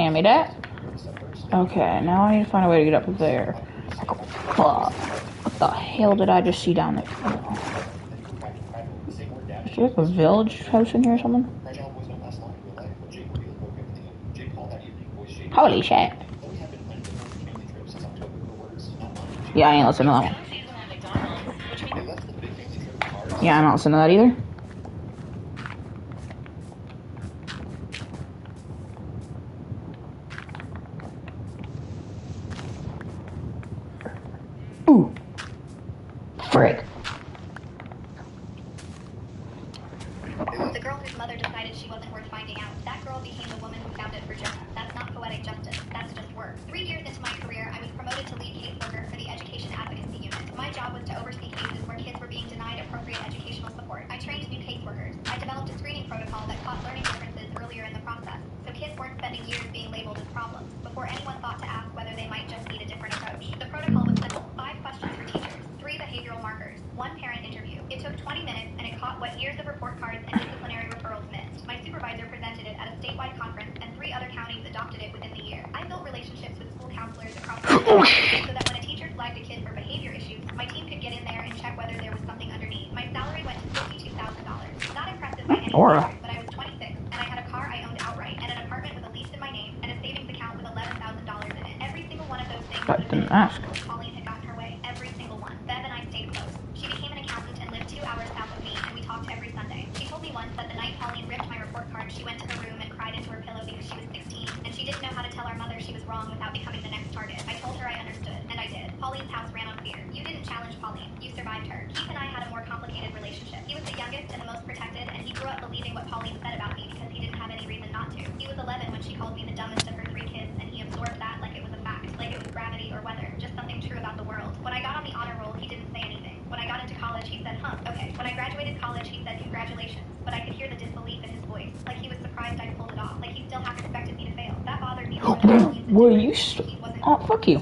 Hand me that. Okay, now I need to find a way to get up there. Oh, fuck. What the hell did I just see down there? Oh. Is there like a village house in here or something? Holy shit. Yeah, I ain't listening to that one. Yeah, I'm not listening to that either. Ooh. Frick. The girl whose mother decided she wasn't worth finding out. That girl became the woman who found it for Jonah. That's not poetic justice. That's just work. 3 years into my career, I was promoted to lead caseworker for the Education Advocacy Unit. My job was to oversee cases where kids were being denied appropriate educational support. I trained new caseworkers. I developed a screening protocol that caught learning differences earlier in the process, so kids weren't spending years being labeled as problems before anyone thought to ask whether they might just need a different approach. The protocol was simple: 5 questions for teachers, 3 behavioral markers, 1 parent interview. It took 20 minutes, and it caught what years of report cards and disciplinary referrals missed. My supervisor presented it at a statewide conference, and 3 other counties adopted it within the year. I built relationships with school counselors across the state so that when a teacher flagged a kid for behavior issues, my team could get in there and check whether there was something underneath. My salary went to $52,000. Not impressive by any standard, but I was 26, and I had a car I owned outright, and an apartment with a lease in my name, and a savings account with $11,000 in it. Every single one of those things would have been impossible if Pauline had gotten her way. Every single one. Bev and I stayed close. She became an accountant and lived 2 hours south of me, and we talked every Sunday. She told me once that the night Pauline ripped my report card, she went to her room and cried into her pillow because she was 16, and she didn't know how to tell our mother she was wrong without becoming the next target. I told her I understood, and I did. Pauline's house ran on fear. You didn't challenge Pauline. You survived her. Keith and I had a more complicated relationship. He was the youngest and the most protected, and he grew up believing what Pauline said about me because he didn't have any reason not to. He was 11 when she called me the dumbest of her 3 kids, and he absorbed that like it was a fact, like it was gravity or weather, just something true about the world. When I got on the honor roll, he didn't say anything. When I got into college, he said, huh, okay. When I graduated college, he said, congratulations, but I could hear the disbelief in his voice, like he was surprised I pulled it off, like he still half expected me to fail. That bothered me more than Pauline's Will you oh, fuck you.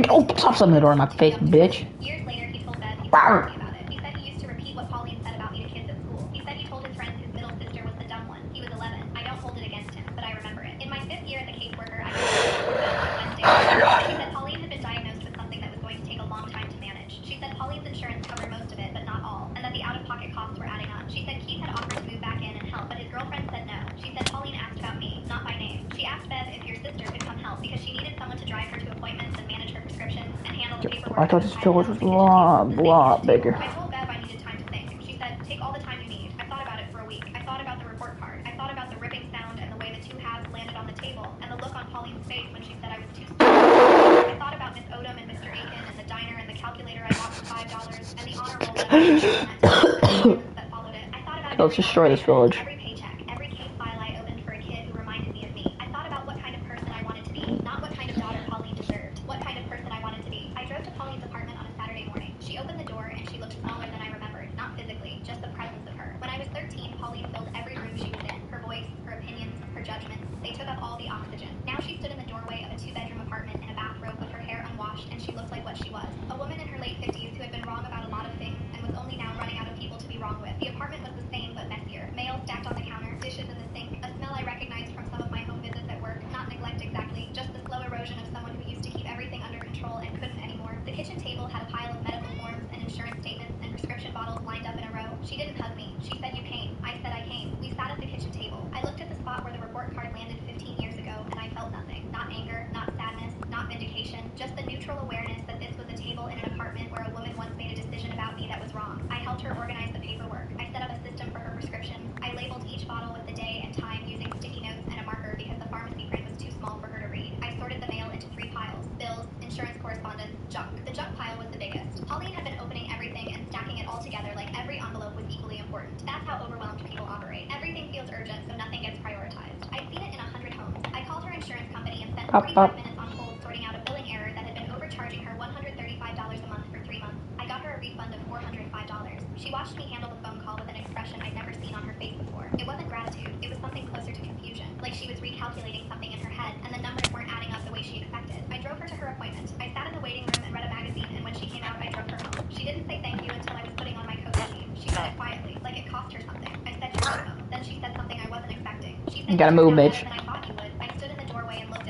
Oh, stop slamming the door in my face, bitch. Years later, he told Bev he told me about it. He said he used to repeat what Pauline said about me to kids at school. He said he told his friends his middle sister was the dumb one. He was 11. I don't hold it against him, but I remember it. In my 5th year as a caseworker, I was Wednesday. She said Pauline had been diagnosed with something that was going to take a long time to manage. She said Pauline's insurance covered most of it, but not all, and that the out-of-pocket costs were adding up. She said Keith had offered to move back in and help, but his girlfriend said no. She said Pauline asked about me, not by name. She asked Bev if your sister could come help because she needed someone to drive her to appointments and manage her prescriptions and handle the paperwork. I thought this village was a lot bigger. I told Bev I needed time to think. She said, take all the time you need. I thought about it for a week. I thought about the report card. I thought about the ripping sound and the way the 2 halves landed on the table and the look on Pauline's face when she said I was too stupid. I thought about Miss Odom and Mr. Aiken and the diner and the calculator I bought for $5 and the honor roll that followed it. I thought about let's destroy this village. Every paycheck, every case file I opened for a kid who reminded me of me. I thought about what kind of person I wanted to be, not what kind of daughter Pauline deserved. What kind of person I wanted to be. I drove to Pauline's apartment on a Saturday morning. She opened the door and she looked smaller than I remembered, not physically, just the presence of her. When I was 13, Pauline filled every room she was in. Her voice, her opinions, her judgments, they took up all the oxygen. Now she stood in the doorway of a 2-bedroom apartment in a bathrobe with her hair unwashed, and she looked like what she was. A woman in her late 50s who had been wrong about a lot of things and was only now running out of people to be wrong with. The apartment was the same but messier. Mail stacked on the counter, dishes in the sink, a smell I recognized from some of my home visits at work. Not neglect exactly, just the slow erosion of someone who used to keep everything under control and couldn't anymore. The kitchen table had a pile of medical forms and insurance statements and prescription bottles lined up in a row. She didn't hug me. She said you came. I said I came. We sat at the kitchen table. I looked at the spot where the report card landed 15 years ago, and I felt nothing. Not anger, not sadness, not vindication, just the neutral awareness that this was a table in an apartment where a woman once made a decision about me that was wrong. I helped her organize the paperwork. I set up a system for her prescriptions. I labeled each bottle with the day and time using sticky notes and a marker because the pharmacy print was too small for her to read. I sorted the mail into 3 piles: bills, insurance correspondence, junk. The junk pile was the biggest. Pauline had been opening everything and stacking it all together like every envelope was equally important. That's how overwhelmed people operate. Everything feels urgent, so nothing gets prioritized. I'd seen it in 100 homes. I called her insurance company and spent 45 minutes on hold sorting out a billing error that had been overcharging her $135 a month for 3 months. I got her a refund of $405. She watched me handle the phone call with an expression I'd never seen on her face before. It wasn't gratitude. It was something closer to confusion, like she was recalculating something in her head and the numbers weren't adding up the way she expected. I drove her to her appointment. I sat in the waiting room and read a magazine, and when she came out, I drove her home. She didn't say thank you until I was putting on my coat sleeve. She said it quietly, like it cost her something. I said you're welcome. Then she said something I wasn't expecting. She said you gotta move, bitch. I thought you would. I stood in the doorway and looked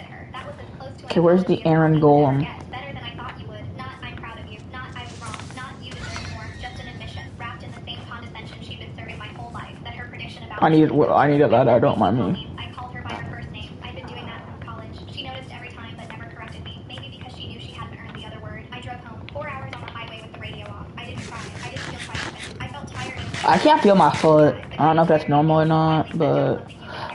Okay, where's the Aaron Golem? Better than I thought you would. Not, I'm proud of you. Not, I was wrong. Not, you deserve more. Just an admission. Wrapped in the same condescension she'd been serving my whole life. That her prediction about I needed that. I don't mind me. I called her by her first name. I've been doing that since college. She noticed every time but never corrected me. Maybe because she knew she hadn't earned the other word. I drove home. 4 hours on the highway with the radio off. I didn't cry. I didn't feel triumphant. I felt tired. I can't feel my foot. I don't know if that's normal or not, but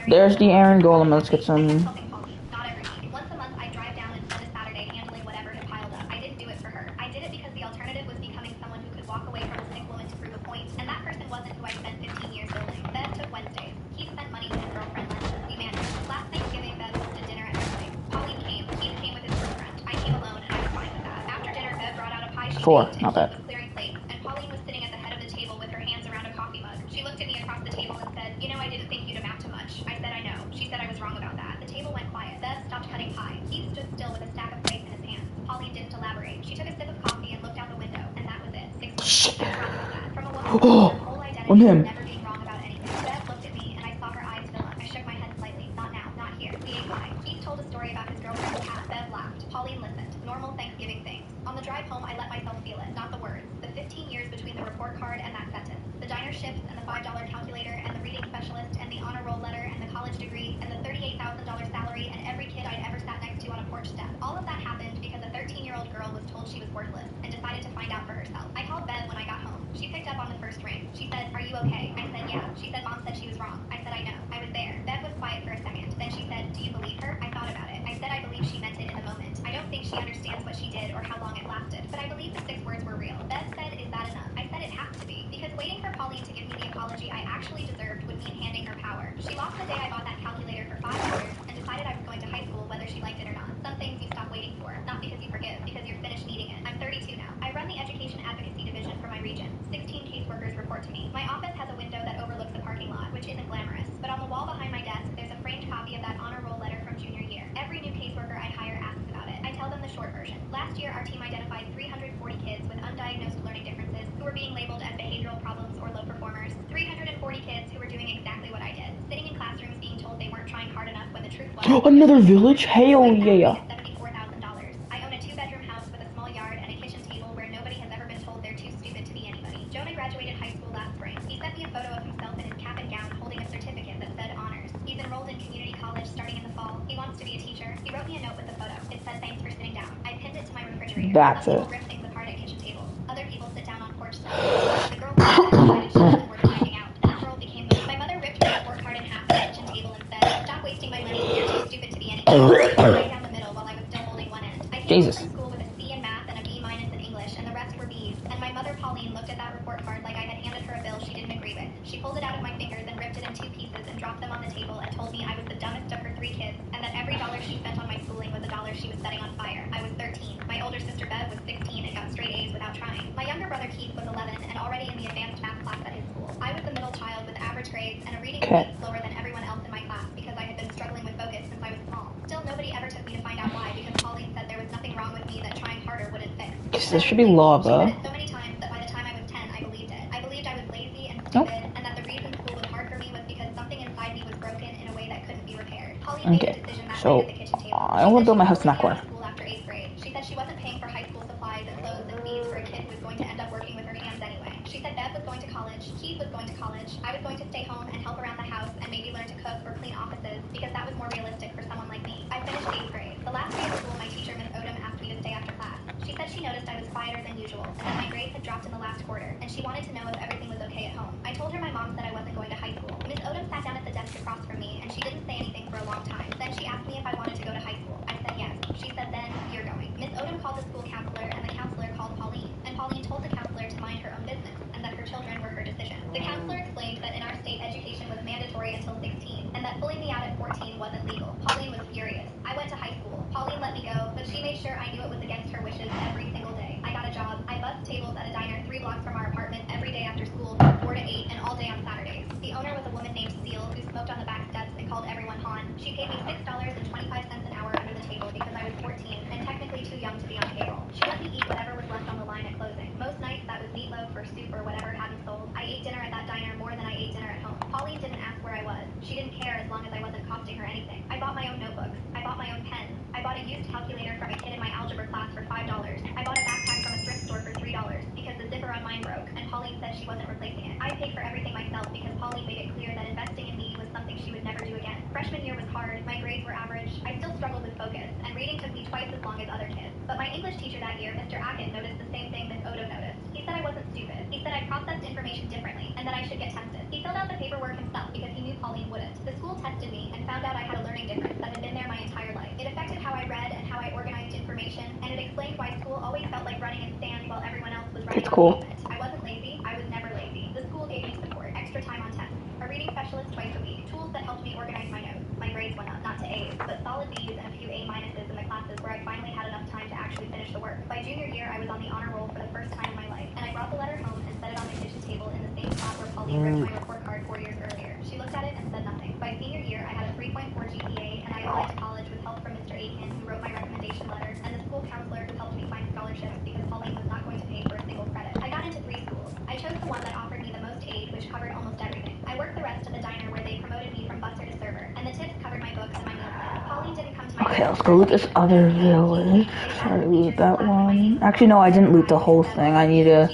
there's the Aaron Golem. Let's get some. Not every week. Once a month, I drive down and spend a Saturday handling whatever had piled up. I didn't do it for her. I did it because the alternative was becoming someone who could walk away from a sick woman to prove a point, and that person wasn't who I spent 15 years building. Bev took Wednesdays. He spent money with his girlfriend Linda. We managed. Last Thanksgiving, Bev hosted dinner at her place. Pauline came. Keith came with his girlfriend. I came alone, and I was fine with that. After dinner, Bev brought out a pie she Four, baked, not and bad. she was clearing plates, and Pauline was sitting at the head of the table with her hands around a coffee mug. She looked at me across the table and said, "You know, I didn't think you'd amount to much." I said, "I know." She said I was wrong about that. The table went quiet. Bev stopped cutting pie. Keith stood still with a stack of plates in his hands. Pauline didn't elaborate. She took a sip of coffee and looked out the window, and that was it. 6 months. I was wrong about that. From a woman her whole identity was never being wrong about anything. Bev looked at me, and I saw her eyes fill up. I shook my head slightly. Not now. Not here. We ate pie. Keith told a story about his girlfriend's cat. Bev laughed. Pauline listened. Normal Thanksgiving things. On the drive home, I let myself feel it. Not the words. The 15 years between the report card and that sentence. The diner shifts and the $5 calculator and the reading specialist and the honor roll letter and the college degree and the $38,000 salary and every kid I'd ever sat next to on a porch step. All of that happened because a 13-year-old girl was told she was worthless and decided to find out for herself. I called Bev when I got home. She picked up on the first ring. She said, "Are you okay?" I said, "Yeah." She said, "Mom said she was wrong." I said, "I know. I was there." Bev was quiet for a second. Then she said, "Do you believe her?" I thought about it. I said I believe she meant it in the moment. I don't think she understands what she did or how long it lasted, but I believe the 6 words were real. Bev said, "Is that enough?" I said it has to be, because waiting for Pauline to give me the apology I actually deserved would mean handing her power. She lost the day I bought that calculator for $5 and decided I was going to high school whether she liked it or not. Some things you stop waiting for, not because you forgive, because you're finished needing it. I'm 32 now. I run the education advocacy division for my region. 16 caseworkers report to me. My office has a window that overlooks the parking lot, which isn't glamorous, but on the wall behind my desk, there's a framed copy of that honor roll letter from junior year. Every new caseworker I hire asks about it. I tell them the short version. Last year, our team identified 340 kids with undiagnosed learning differences who were being labeled as behavioral problems or low performers. 340 kids who were doing exactly what I did. Sitting in classrooms being told they weren't trying hard enough when the truth was... Another village? Hell yeah. $74,000. I own a 2-bedroom house with a small yard and a kitchen table where nobody has ever been told they're too stupid to be anybody. Jonah graduated high school last spring. He sent me a photo of himself in his cap and gown holding a certificate that said honors. He's enrolled in community college starting in the fall. He wants to be a teacher. He wrote me a note with the photo. It said, "Thanks for sitting down." I pinned it to my refrigerator. That's it. Some people rip things apart at kitchen tables. Other people sit down on porch steps. The girl decided she wasn't worth finding out. That girl became the... My mother ripped my report card in half at the kitchen table and said, "Stop wasting my money. You're too stupid to be anything." Right down the middle while I was still holding one end. I came home from school with a C in math and a B- in English, and the rest were B's. And my mother, Pauline, looked at that report card like I had handed her a bill she didn't agree with. She pulled it out of my fingers and ripped it in 2 pieces and dropped them on the table and told me I was the dumbest of her 3 kids and that every dollar she spent on my schooling was a dollar she was setting on fire. I was 13. My older sister Bev was 16 and got straight A's without trying. My younger brother Keith was 11 and already in the advanced math class at his school. I was the middle child with average grades and a reading speed slower than everyone else in my class because I had been struggling with focus since I was small. Still, nobody ever took me to find out why because Pauline said there was nothing wrong with me that trying harder wouldn't fix. There should be lava. She said it so many times that by the time I was 10, I believed it. I believed I was lazy and stupid, and that the reason school was hard for me was because something inside me was broken in a way that couldn't be repaired. Pauline made a decision that night at the kitchen table. I want to build my house in that corner. School after 8th grade. She said she wasn't paying for high school supplies and clothes and fees for a kid who was going to end up working with her hands anyway. She said Bev was going to college, Keith was going to college, I was going to stay home and help around the house and maybe learn to cook or clean offices because that was more realistic for someone like me. I finished 8th grade. The last day of school, my teacher, Miss Odom, asked me to stay after class. She said she noticed I was quieter than usual and that my grades had dropped in the last quarter, and she wanted to know if everything was okay at home. I told her my mom said I wasn't going to high school. Miss Odom sat down at the desk across from me, and she didn't say anything for a long time. Then she asked me if I wanted to go to high school. I said yes. She said, "Then you're going." Miss Odom called the school counselor, and the counselor called Pauline. And Pauline told the counselor to mind her own business, and that her children were her decision. The counselor explained that in our state, education was mandatory until 16, and that pulling me out at 14 wasn't legal. Pauline was furious. I went to high school. Pauline let me go, but she made sure I knew it was against her wishes every single day. I got a job. I bussed tables at a diner 3 blocks from our apartment every day after school from 4 to 8 and all day on Saturdays. The owner was a woman named Seal who smoked on the back steps and called everyone Han. She paid me $6.25 an hour under the table because I was 14 and technically too young to be on payroll. She let me eat whatever was left on the line at closing. Most nights that was meatloaf or soup or whatever hadn't sold. I ate dinner at that diner more than I ate dinner at home. Pauline didn't ask where I was. She didn't care as long as I wasn't costing her anything. I bought my own notebooks. I bought my own pens. I bought got a used calculator from a kid in my algebra class for $5. I bought a backpack from a thrift store for $3 because the zipper on mine broke, and Pauline said she wasn't replacing it. I paid for everything myself because Pauline made it clear that investing in me was something she would never do again. Freshman year was hard, my grades were average, I still struggled with focus, and reading took me twice as long as other kids. But my English teacher that year, Mr. Akin, noticed the same thing Miss Odo noticed. He said I wasn't stupid. He said I processed information differently, and that I should get tested. He filled out the paperwork himself because he knew Pauline wouldn't. The school tested me and found out I had a learning difference that had been there my entire life. It affected how I read and how I organized information, and it explained why school always felt like running in sand while everyone else was running It's on cool. pavement. I wasn't lazy. I was never lazy. The school gave me support, extra time on tests, a reading specialist twice a week, tools that helped me organize my notes. My grades went up, not to A's, but solid B's and a few A minuses in the classes where I finally had enough time to actually finish the work. By junior year, I was on the honor roll for the first time in my life, and I brought the letter home and set it on the kitchen table in the same spot where Pauline ripped my report card 4 years earlier. She looked at it and said nothing. By senior year, I had a 3.4 GPA, and I applied to college with help from Mr. Akin, who wrote my recommendation letter, and the school counselor who helped me find scholarships because Pauline was not going to pay for a single credit. I got into 3 schools. I chose the one that offered me the most aid, which covered almost everything. I worked the rest of the diner where they promoted me from busser to server, and the tips covered my books and my meal plan. Pauline didn't come to my Okay, let's go loot this other village. Sorry, loot that one. Actually, no, I didn't loot the whole thing. I need to...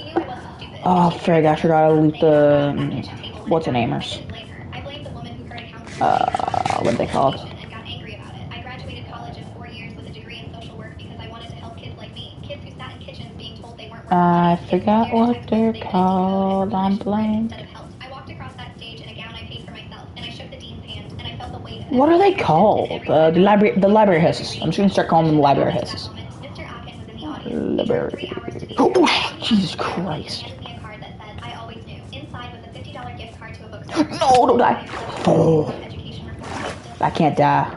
Oh, frig, I forgot to loot the... What's her namers? What are they called? I graduated college in 4 years with a degree in social work because I wanted to help kids like me. Kids who sat in kitchens being told they weren't worth I money. forgot what they're called. I'm blank. I walked across that stage in a gown I paid for myself, and I shook the dean's hand, and I felt the weight of it. What are they called? The library hisses. I'm just gonna start calling them library hisses. Mr. Akin was in the audience. Library. Oh, Jesus Christ. He handed me a card that said, I always knew. Inside was a $50 gift card to a bookstore. No, don't die. Oh. I can't die.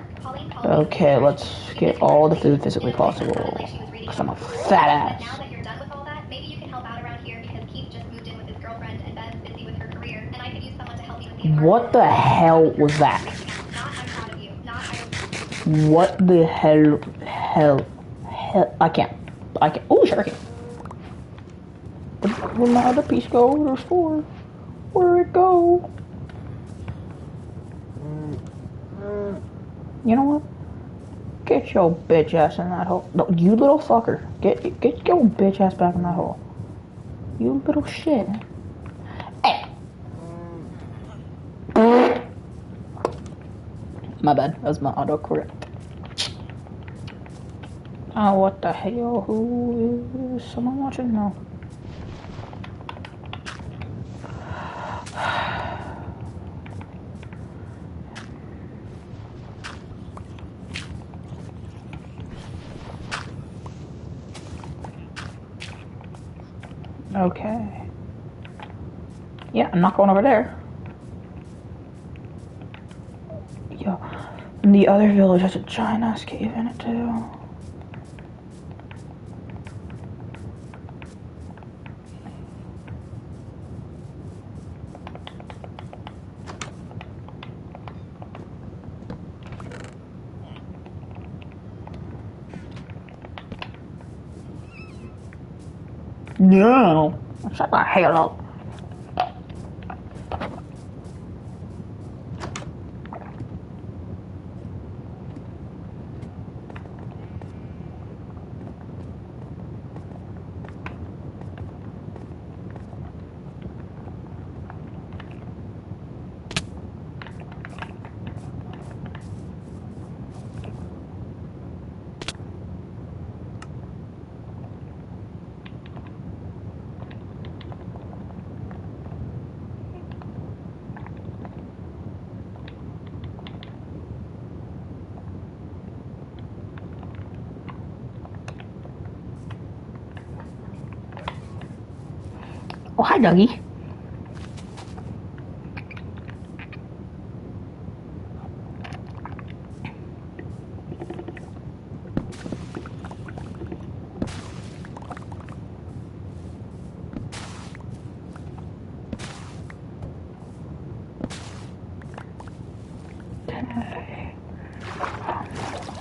Okay, let's get all the food physically possible. Because I'm a fat ass. Now that you're done with all that, maybe you can help out around here because Keith just moved in with his girlfriend and Bev's busy with her career, and I could use someone to help me with the apartment. What the hell was that? Not I'm proud of you. Not What the hell? I can't. Oh, sure I can. Where'd my other piece go? There's 4. Where'd it go? You know what? Get your bitch ass in that hole. No, you little fucker. Get your bitch ass back in that hole. You little shit. Hey. My bad. That was my autocorrect. Oh, what the hell? Who is someone watching? No. Okay. Yeah, I'm not going over there. Yo, and the other village has a giant ass cave in it too. No, shut the hell up. Oh, hi, Dougie.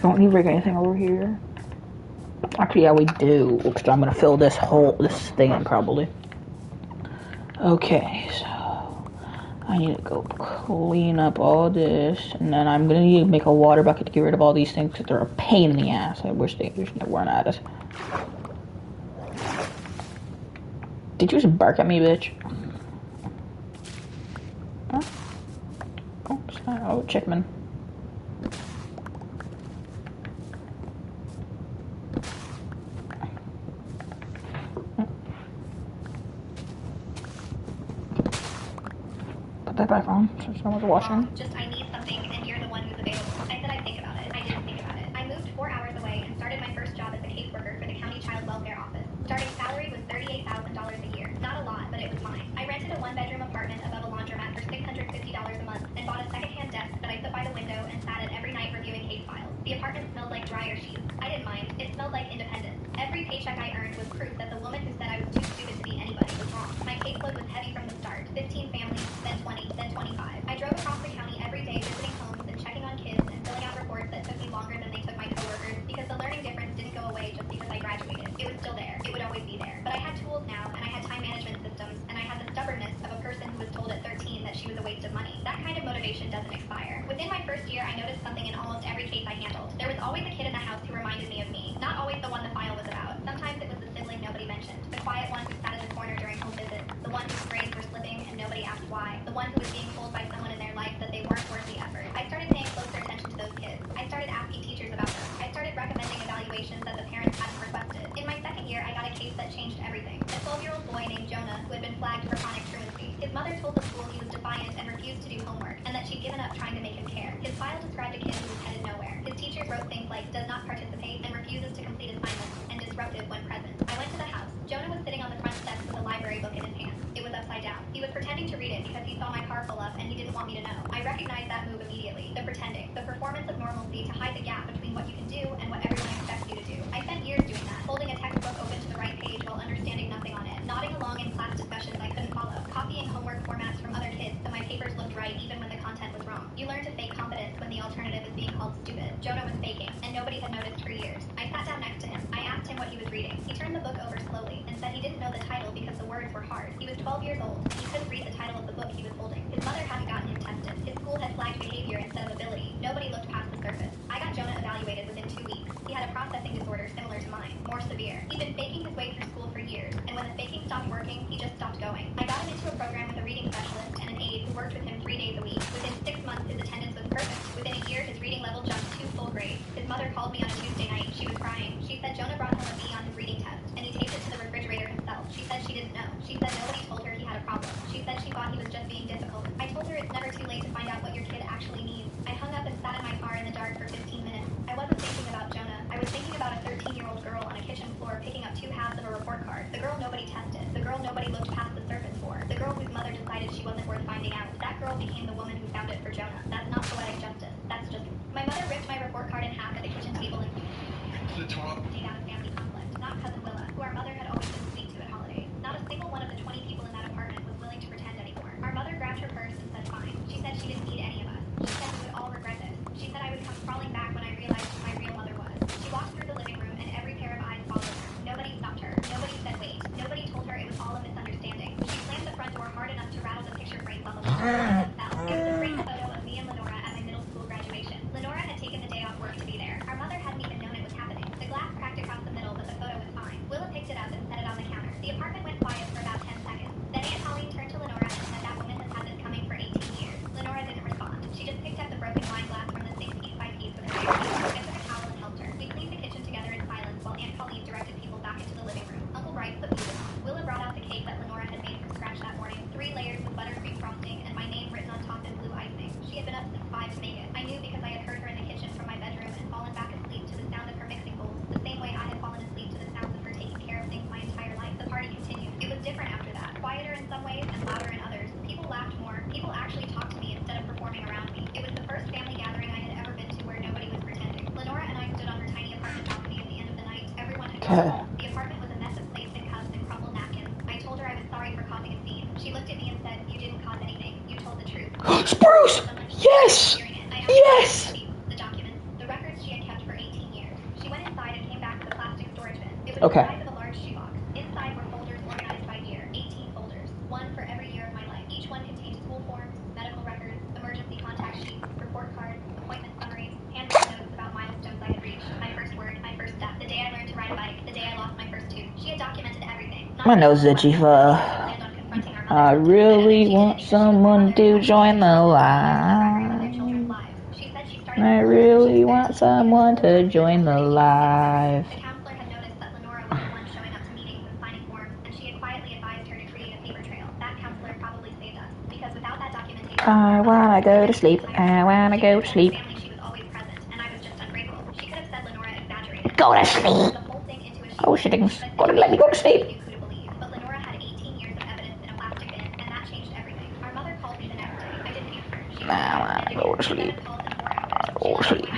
Don't need to break anything over here. Actually, yeah, we do. Oops, I'm gonna fill this thing in probably. Okay, so I need to go clean up all this, and then I'm gonna need to make a water bucket to get rid of all these things because they're a pain in the ass. I wish they just weren't at it. Did you just bark at me, bitch? Huh? Oops. Oh, Chickman. Put that back on so someone's watching. I need something, and you're the one who's available. I said I'd think about it. I didn't think about it. I moved 4 hours away and started my first job as a caseworker for the county child welfare office. Starting salary was $38,000 a year. Not a lot, but it was mine. I rented a 1-bedroom apartment above a laundromat for $650 a month and bought a secondhand desk that I put by the window and sat at every night reviewing case files. The apartment smelled like dryer sheets. I didn't mind. It smelled like independence. Every paycheck I earned was proof that the woman who said I was too stupid to be anybody was wrong. My caseload was heavy from the start. 15 families, then 20, then 25. I drove across the county every day visiting homes and checking on kids and filling out reports that took me longer than they took my coworkers because the learning difference didn't go away just because I graduated. It was still there. It would always be there. But I had tools now, and I had time management systems, and I had the stubbornness of a person who was told at 13 that she was a waste of money. That kind of motivation doesn't expire. Within my first year, I noticed something in almost every case I handled. There was always a kid in the house who reminded me of me. Not always the one the file was about. Sometimes it was the sibling nobody mentioned. The quiet one who sat in the corner during home visits. The one whose grades were slipping and nobody asked why. The one who was being told by someone in their life that they weren't worth the effort. I started paying closer attention to those kids. I started asking teachers about them. I started recommending evaluations that the parents hadn't requested. In my second year, I got a case that changed everything. A 12-year-old boy named Jonah who had been flagged for chronic truancy. His mother told the school he was defiant and refused to do homework, and that she'd given up trying to make him care. His file described a kid who was headed nowhere. His teachers wrote things like, does not participate and refuses to complete assignments, and disruptive when present. I went to the house. Jonah was sitting on the front steps with a library book in his hand. It was upside down. He was pretending to read it because he saw my car pull up and he didn't want me to know. I recognized that move immediately. The pretending. The performance of normalcy to hide the gap between what you can do and what everyone expects you to do. I spent years doing that, holding a textbook open to the right page while understanding nothing on it, nodding along in class discussions I couldn't follow, copying homework formats from other kids so my papers looked right even when the content was wrong. You learn to fake competence when the alternative is being called stupid. Jonah was faking, and nobody had noticed for years. I sat down next to him. I asked him what he was reading. He turned the book over slowly and said he didn't know the title because the words were hard. He was 12 years old, and he couldn't read the title of the book he was holding. His mother hadn't gotten him tested. His school had flagged behavior instead of ability. Nobody looked past the surface. I got Jonah evaluated within 2 weeks. He had a processing disorder similar to mine, more severe. He'd been faking his way through school for years, and when the faking stopped working, he just stopped going. I got him into a program with a reading specialist and an aide who worked with him 3 days a week. Within 6 months, his attendance was perfect. Within a year, his reading level jumped 2 full grades. His mother called me on a Tuesday night. She was crying. She said Jonah brought home a B on his reading test, and he taped it to the refrigerator himself. She said she didn't know. She said nobody told her he had a problem. She said she thought he was just being difficult. I told her it's never too late to find out what your kid actually needs. I hung up and sat in my car in the dark for 15 minutes. I wasn't thinking about Jonah. I was thinking about a 13-year-old girl on a kitchen floor picking up 2 halves of a report card. The girl nobody tested. The girl nobody looked past the surface for. The girl whose mother decided she wasn't worth finding out. That girl became the woman who found it for Jonah. That's not poetic justice. That's just... My mother ripped my report card in half at the kitchen table and take out a family conflict. Not cousin Willa, who our mother had always been sweet to at holidays. Not a single one of the 20 people in that apartment was willing to pretend anymore. Our mother grabbed her purse and said fine. She said she didn't need any of us. She said we would all regret this. She said I would come crawling back when I realized who my real mother was. She walked through the living room and every pair of eyes followed her. Nobody stopped her. Nobody said wait. Nobody told her it was all a misunderstanding. She slammed the front door hard enough to rattle the picture frames on the wall. It was a framed photo of me and Lenora at my middle school graduation. Lenora had taken the day off work to be there. Our mother hadn't even known it was happening. The glass cracked across the middle, but the photo was fine. Willa picked it up and set it on the counter. The apartment went quiet for about 10 seconds. Then Aunt Pauline turned to Lenora and said that woman has had this coming for 18 years. Lenora didn't respond. She just picked up the broken wine glass from the sink piece by piece with her bare hands. I took a towel and helped her. We cleaned the kitchen together in silence while Aunt Pauline directed people back into the living room. Uncle Bryce put music on. Willa brought out the cake that Lenora had made from scratch that morning. 3 layers with buttercream frosting and my name written on top in blue icing. She had been up since 5 to make it. I knew because I had heard her in the kitchen from my bedroom and fallen back asleep to the sound of her mixing bowls, the same way I had fallen asleep to the sounds of her taking care of things my entire life. The party continued. It was different after that. Quieter in some ways and louder in others. People laughed more. People actually talked to me instead of performing around me. It was the first family gathering I had ever been to where nobody was pretending. Lenora and I stood on her tiny apartment balcony at the end of the night. Everyone had gone home. The apartment was a mess of plates and cups and crumpled napkins. I told her I was sorry for causing a scene. She looked at me and said, you didn't cause anything. You told the truth. Spruce! Yes! Yes! The documents, the records she had kept for 18 years. She went inside and came back with a plastic storage bin. It was the size of a large shoebox. Inside were folders organized by year, 18 folders, one for every year of my life. Each one contained school forms, My nose is itchy for. I really want someone to join the live. I really want someone to join the live. The counselor had noticed that Lenora was the one showing up to meetings and signing forms, and she had quietly advised her to create a paper trail. That counselor probably saved us, because without that documentation, I wanna go to sleep. I wanna go to sleep. She was always present, and I was just ungrateful. She could have said Lenora exaggerated. Go to sleep. The whole thing into a Oh, shittings. Let me go to sleep. But Lenora had 18 years of evidence in a plastic bin, and that changed everything. Our mother called me the next day. I didn't answer. She I wanna go to sleep. Go to sleep.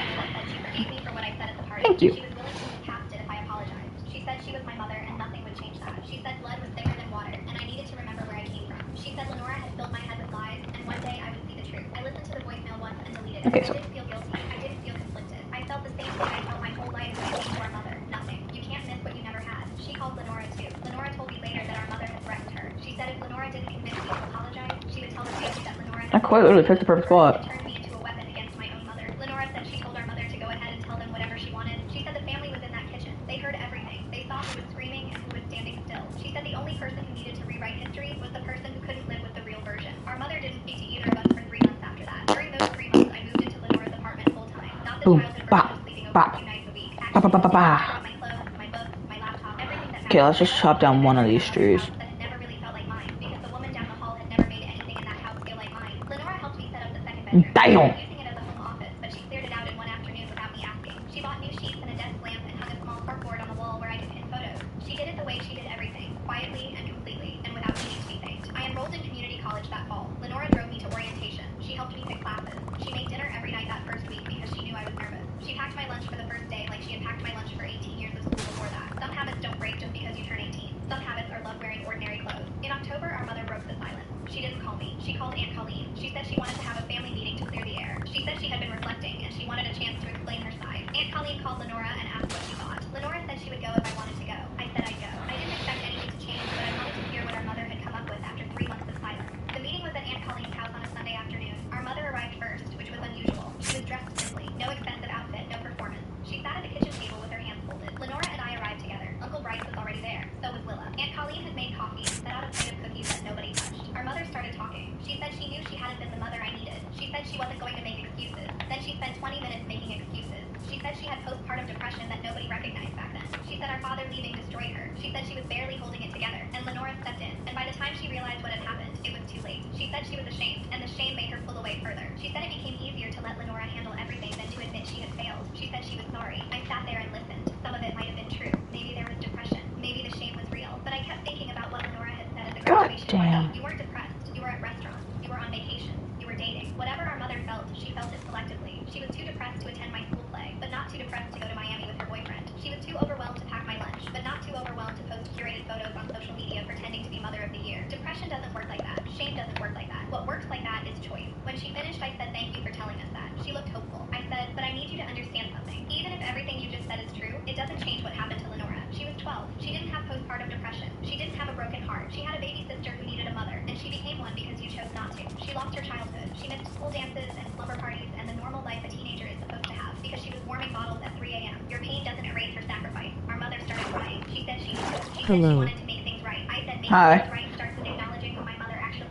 Thank you. She was willing to move past it if I apologized. She said she was my mother and nothing would change that. She said blood was thicker than water, and I needed to remember where I came from. She said Lenora had filled my head with lies, and one day I would see the truth. I listened to the voicemail once and deleted it. Okay, so. I didn't feel guilty. I didn't feel conflicted. I felt the same thing I felt my whole life when I came to our mother. Nothing. You can't miss what you never had. She called Lenora too. Lenora told me later that our mother had threatened her. She said if Lenora didn't convince me to apologize, she would tell the family that Lenora had I quite literally picked the perfect spot. turned me into a weapon against my own mother. Lenora said she told our mother to go ahead and tell them whatever she wanted. She said the family was in that kitchen. They heard everything. They saw who was screaming and who was standing still. She said the only person who needed to rewrite history was the person who couldn't live with the real version. Our mother didn't speak to either of us for 3 months after that. During those 3 months, I moved into Lenora's apartment full time. Not the childhood version of sleeping over 2 nights a week. Actually, I brought my clothes, my books, my laptop, everything that Okay, let's just chop down one of these trees. that had never really felt like mine, because the woman down the hall had never made anything in that house feel like mine. Lenora helped me set up the second bedroom. Damn. Using it as a home office, but she cleared it out in one afternoon without me asking. She bought new sheets and a desk lamp and hung a small corkboard on the wall where I could pin photos. She did it the way she did everything, quietly and completely, and without needing to be thanked. I enrolled in community college that fall. Lenora drove me to orientation. She helped me pick classes. She made dinner every night that first week because she knew I was nervous. She packed my lunch for the first day like she had packed my lunch for 18 years of school before that. Some habits don't break just because you turn 18. Some habits are love wearing ordinary clothes. In October, our mother broke the silence. She didn't call me. She called Aunt Colleen. She said she wanted to have a family meeting to clear the air. She said she had been reflecting and she wanted a chance to explain her side. Aunt Colleen called Lenora and asked what she thought. Lenora said she would go if I wanted to go. I said I'd go. I didn't expect anything to change, but I wanted to hear what our mother had come up with after 3 months of silence. The meeting was at Aunt Colleen's house on a Sunday afternoon. Our mother arrived first, which was unusual. She was dressed simply. No expensive outfit, no performance. She sat at the kitchen table with her hands folded. Lenora and I arrived together. Uncle Bryce was already there. So was Willa. Aunt Colleen had made coffee and set out a plate of cookies that nobody touched. Our mother started talking. She said she knew she hadn't been the mother I needed. She said she wasn't going to make excuses. Then she spent 20 minutes making excuses. She said she had postpartum depression that nobody recognized back then. She said our father leaving destroyed her. She said she was barely holding it together, and Lenora stepped in. And by the time she realized what had happened, it was too late. She said she was ashamed, and the shame made her pull away further. She said it became easier to let Lenora handle everything than to admit she had failed. She said she was sorry. I sat there and listened. Some of it might have been true. Maybe there was depression. Maybe the shame was real. But I kept thinking about what Lenora had said at the graduation party. You weren't depressed. You were at restaurants. You were on vacation. You were dating. Whatever our mother felt, she felt it selectively. She was too depressed to attend my school play, but not too depressed to go to Miami with her boyfriend. She was too overwhelmed to pack my lunch, but not too overwhelmed to post curated photos on social media pretending to be Mother of the Year. Depression doesn't work like that. Shame doesn't work like that. What works like that is choice. When she finished, I said thank you for telling us that. She looked hopeful. I said, but I need you to understand something. Even if everything you just said is true, it doesn't change what happened to Lenora. She was 12. She didn't have postpartum depression. She didn't have a broken heart. She had a baby sister who needed a mother, and she became one because you chose not to. She lost her childhood. She missed school dances and slumber parties and the normal life a teenager is supposed to have because she was warming bottles at 3 a.m. Your pain doesn't erase her sacrifice. Our mother started crying. She said she knew. She said she wanted to make things right. I said making things right starts with acknowledging what my mother actually...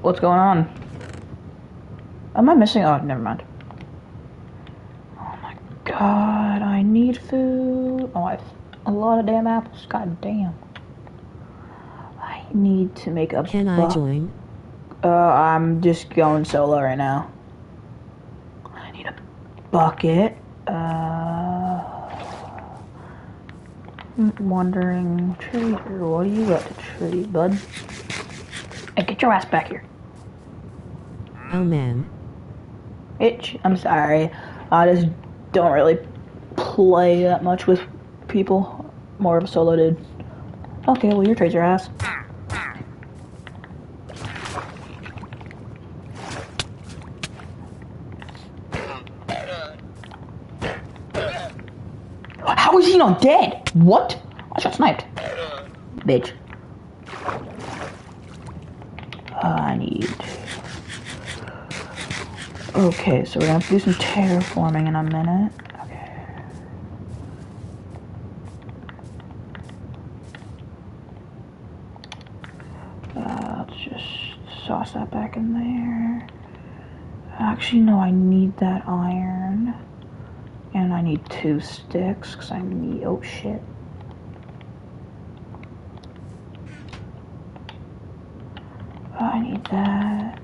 What's going on? Am I missing? Oh, never mind. Oh my god, I need food. Oh, I have a lot of damn apples. God damn. I need to make a... Can I join? I'm just going solo right now. I need a bucket. Wandering trader, what do you got to trade, bud? Hey, get your ass back here. Oh man. I'm sorry. I just don't really play that much with people. More of a solo dude. Okay, well, you trade your ass. How is he not dead? What? I got sniped. Bitch. I need... Okay, so we're gonna have to do some terraforming in a minute. Okay. Actually, no, I need that iron. And I need 2 sticks, because I need... Oh, shit. I need that.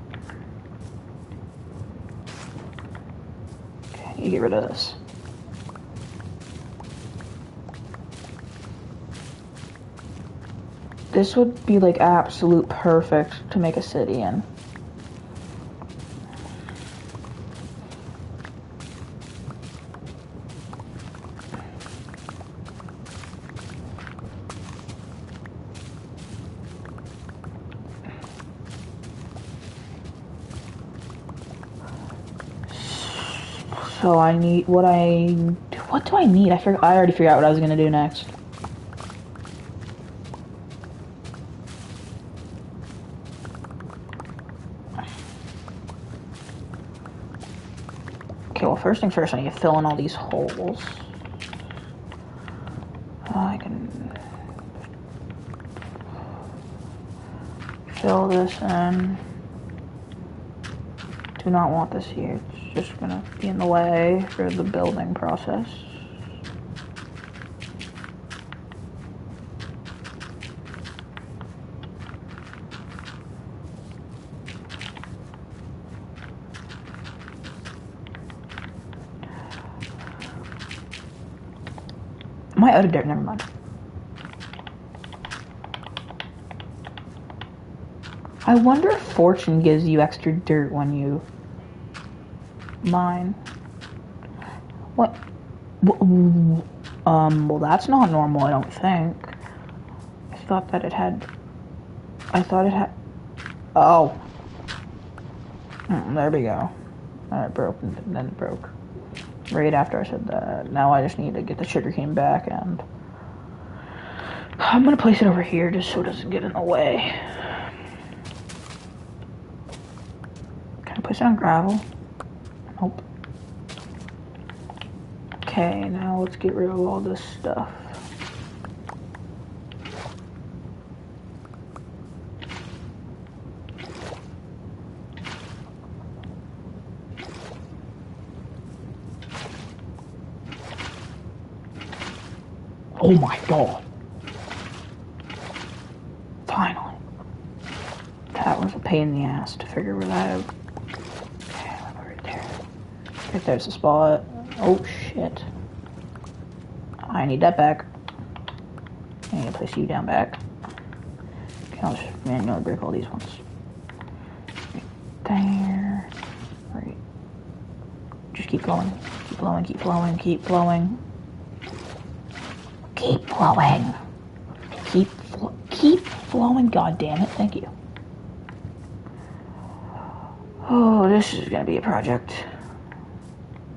Okay, I need to get rid of this. This would be, like, absolute perfect to make a city in. So I need what do I need? I already figured out what I was gonna do next. Okay, well first things first, I need to fill in all these holes. I can fill this in. Do not want this here. It's just gonna be in the way for the building process. Am I out of dirt? Never mind. I wonder if Fortune gives you extra dirt when you mine. What? Well, that's not normal, I don't think. I thought it had... Oh. There we go. It broke, and then it broke. Right after I said that. Now I just need to get the sugarcane back, and... I'm gonna place it over here just so it doesn't get in the way. Can I place it on gravel? Nope. Okay, now let's get rid of all this stuff. Oh my god. Finally. That was a pain in the ass to figure where that out. Okay, right there. Right there's the spot. Oh shit. I need that back. I need to place you down back. Okay, I'll just manually break all these ones. Right there. Right. Just keep going. Keep blowing, keep blowing, keep blowing. Keep blowing. Keep flowing, god damn it, thank you. Oh, this is gonna be a project.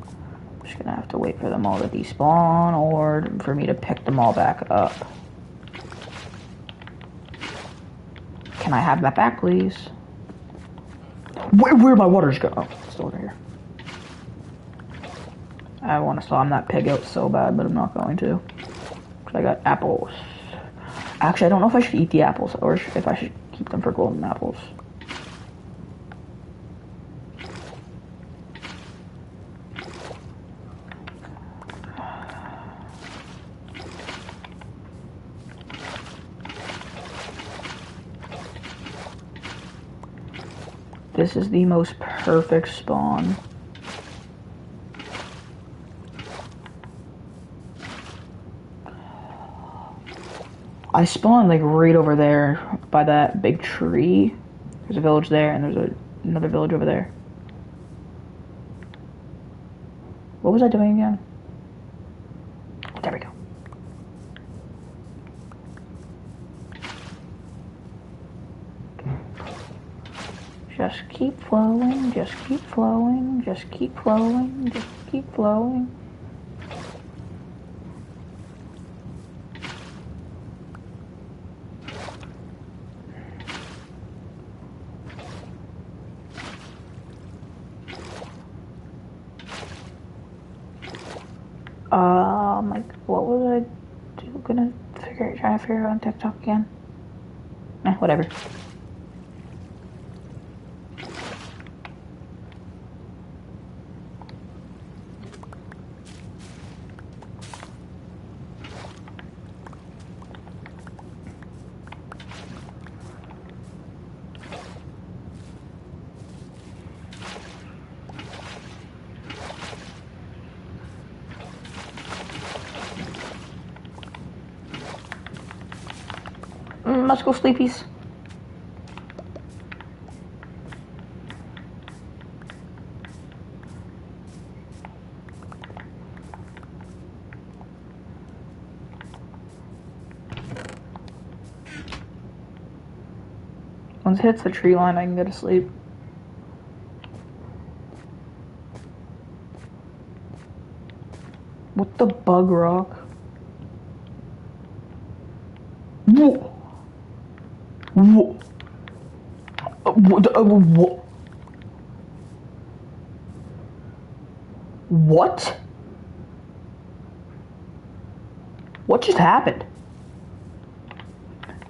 I'm just gonna have to wait for them all to despawn or for me to pick them all back up. Can I have that back, please? Where my waters go? Oh, it's still over here. I want to slime that pig out so bad, but I'm not going to. Because I got apples. Actually, I don't know if I should eat the apples or if I should keep them for golden apples. This is the most perfect spawn. I spawned like right over there by that big tree. There's a village there and there's another village over there. What was I doing again? There we go. Just keep flowing, just keep flowing, just keep flowing, just keep flowing. Like, what was I trying to figure out on TikTok again? Whatever. let's go sleepies. Once it hits the tree line, I can go to sleep. What the bug rock? Whoa. Whoa. What? What? What just happened?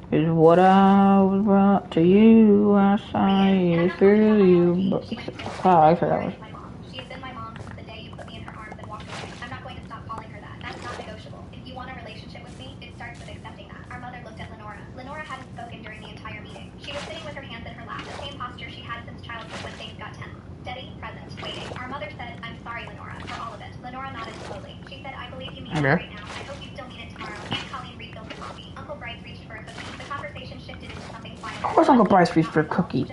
Is what I was brought to you. I saw you, feel you. But I forgot what. She has been my mom since the day you put me in her arms and walked away. I'm not going to stop calling her that. That's not negotiable. If you want a relationship with me, it starts with accepting that. Our mother looked at Lenora. Lenora hadn't spoken during the entire meeting. She was sitting with her hands in her lap, the same posture she had since childhood when things got tense. Steady, present, waiting. Our mother said, "I'm sorry, Lenora, for all of it." Lenora nodded slowly. She said, "I believe you mean it right now. I hope you still mean it tomorrow." Aunt Colleen refilled the coffee. Uncle Bryce reached for a cookie. The conversation shifted into something quiet. Of course Uncle Bryce reached for a cookie.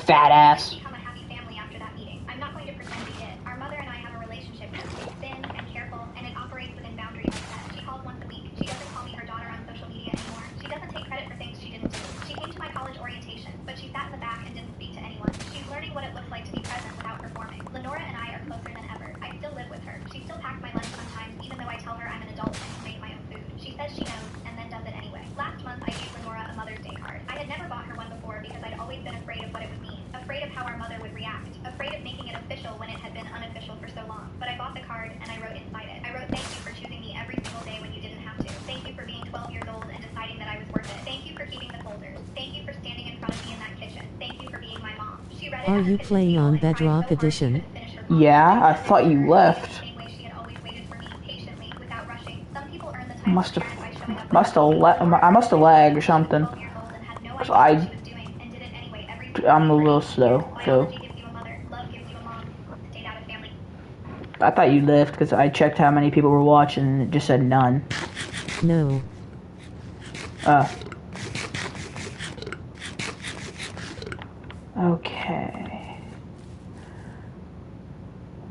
Fat ass. Become a happy family after that meeting. I'm not going to pretend we did. Our mother and I have a relationship now. It's thin and careful, and it operates within boundaries I set. She calls once a week. She doesn't call me her daughter on social media anymore. She doesn't take credit for things she didn't do. She came to my college orientation, but she sat in the back and didn't speak to anyone. She's learning what it looks like to be present without performing. Lenora and I are closer than ever. I still live with her. She still packs my lunch sometimes, even though I tell her I'm an adult and can make my own food. She says she knows, and then does it anyway. Last month, I gave Lenora a Mother's Day card. I had never bought her one before because I'd always been afraid of what it would mean. Afraid of how our mother would react. Afraid of making it official when it had been unofficial for so long. But I bought the card and I wrote inside it. I wrote, "Thank you for choosing me every single day when you didn't have to. Thank you for being 12 years old and deciding that I was worth it. Thank you for keeping the folders. Thank you for standing in front of me in that kitchen. Thank you for being my mom." She read it Are at her you kitchen playing table on and cried so Bedrock hard she Edition? couldn't finish her coffee. Yeah, I thought you left. The same way she had always waited for me, patiently, without rushing. Some people earn the I title must of have, parent by showing up I must have lagged or something. 12 years old and had no So idea what she was doing and did it anyway every single I'm a day. little slow, so Biology gives you a mother, love gives you a mom. Stayed out of family. I thought you left because I checked how many people were watching and it just said none. No. Okay.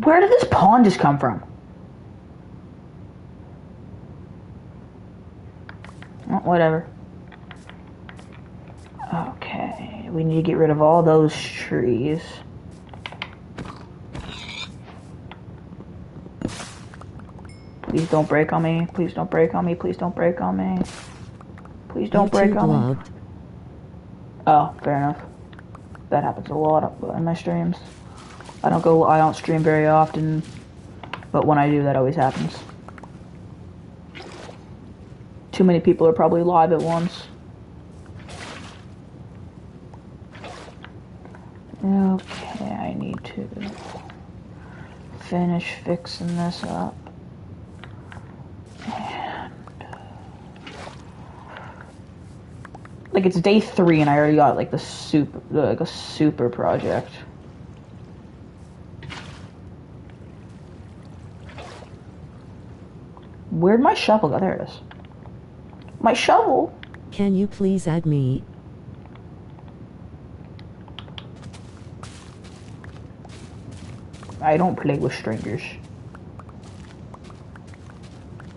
Where did this pawn just come from? Oh, whatever. Okay, we need to get rid of all those trees. Please don't break on me. Please don't break on me. Please don't break on me. Please don't break YouTube on me. logged. Oh, fair enough. That happens a lot in my streams. I don't stream very often, but when I do, that always happens. Too many people are probably live at once. Okay, I need to finish fixing this up. And like it's day 3 and I already got like a super project. Where'd my shovel go? There it is. My shovel? Can you please add me? I don't play with strangers.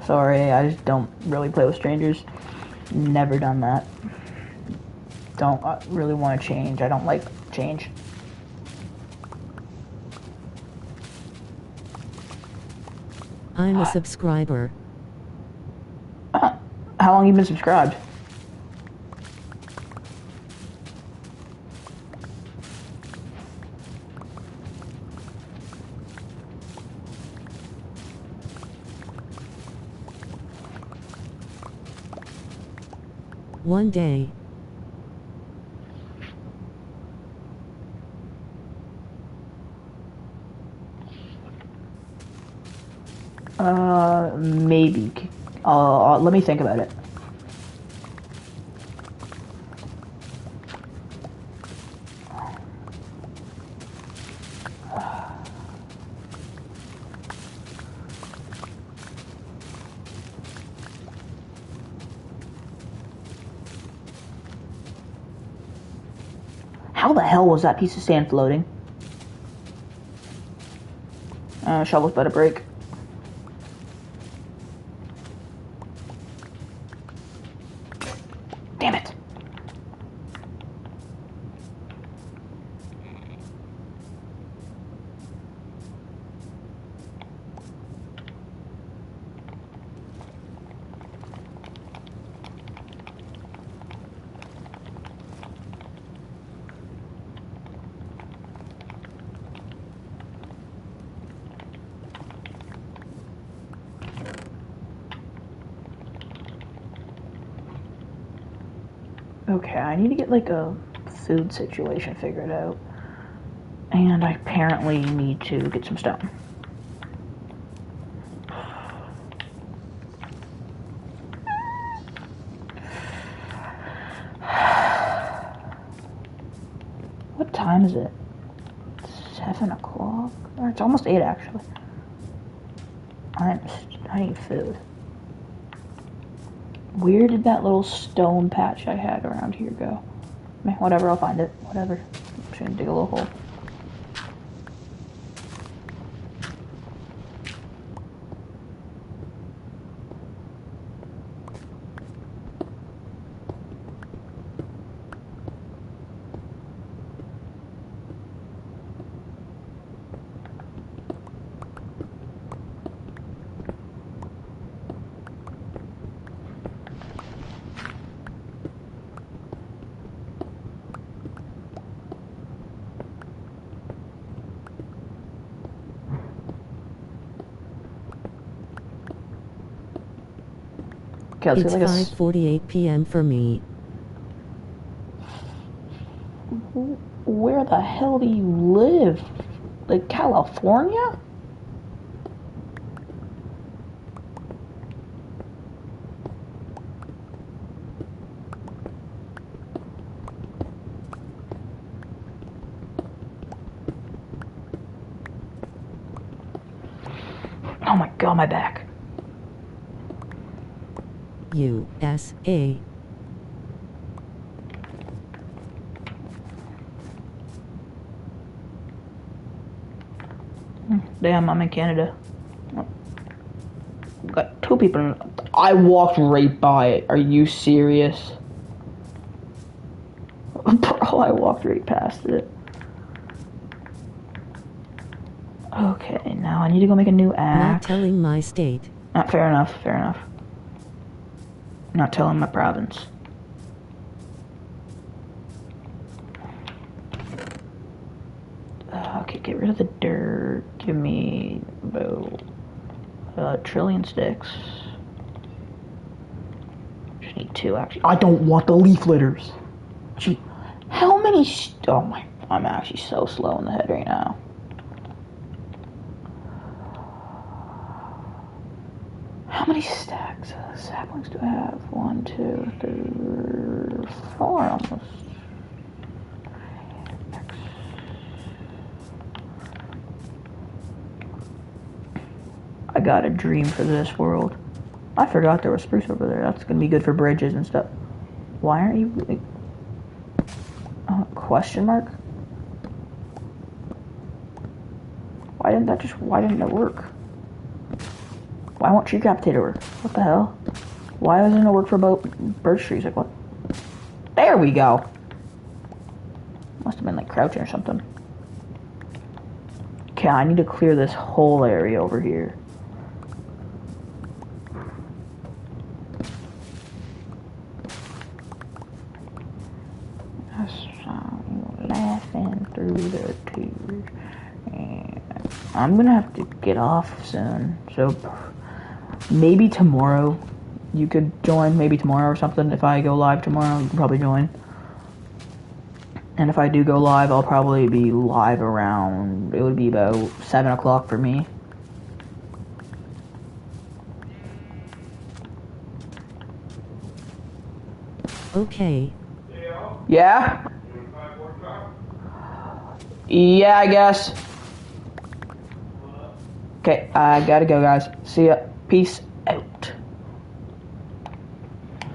Sorry, I just don't really play with strangers. Never done that. Don't really want to change. I don't like change. I'm a subscriber. How long you been subscribed? One day. Maybe. Let me think about it. How the hell was that piece of sand floating? Shovel's about to break. Damn it. Okay, I need to get like a food situation figured out. And I apparently need to get some stone. What time is it? 7 o'clock? Or it's almost 8 actually. I need food. Where did that little stone patch I had around here go? Whatever, I'll find it. Whatever. I'm just gonna dig a little hole. Okay, It's like 5:48 p.m. for me. Where the hell do you live? Like California? Oh my god, my back. USA. Damn, I'm in Canada. Got 2 people. I walked right by it. Are you serious? Bro, I walked right past it. Okay, now I need to go make a new axe. Not telling my state. Fair enough, fair enough. Not telling my province. Okay, get rid of the dirt. Give me about a trillion sticks. Just need 2 actually. I don't want the leaf litters. Gee, how many? Oh my! I'm actually so slow in the head right now. How many stacks of saplings do I have? 1, 2, 3, 4 almost. I got a dream for this world. I forgot there was spruce over there. That's gonna be good for bridges and stuff. Why aren't you? Like, question mark? Why didn't it work? Why won't tree capitator work? What the hell? Why doesn't it work for birch trees? Like what? There we go. Must have been like crouching or something. Okay, I need to clear this whole area over here. Laughing through the tears. And I'm gonna have to get off soon. So maybe tomorrow you could join. Maybe tomorrow or something. If I go live tomorrow, you can probably join. And if I do go live, I'll probably be live around, it would be about 7 o'clock for me. Okay. Yeah? Yeah, I guess. Okay, I gotta go, guys. See ya. Peace.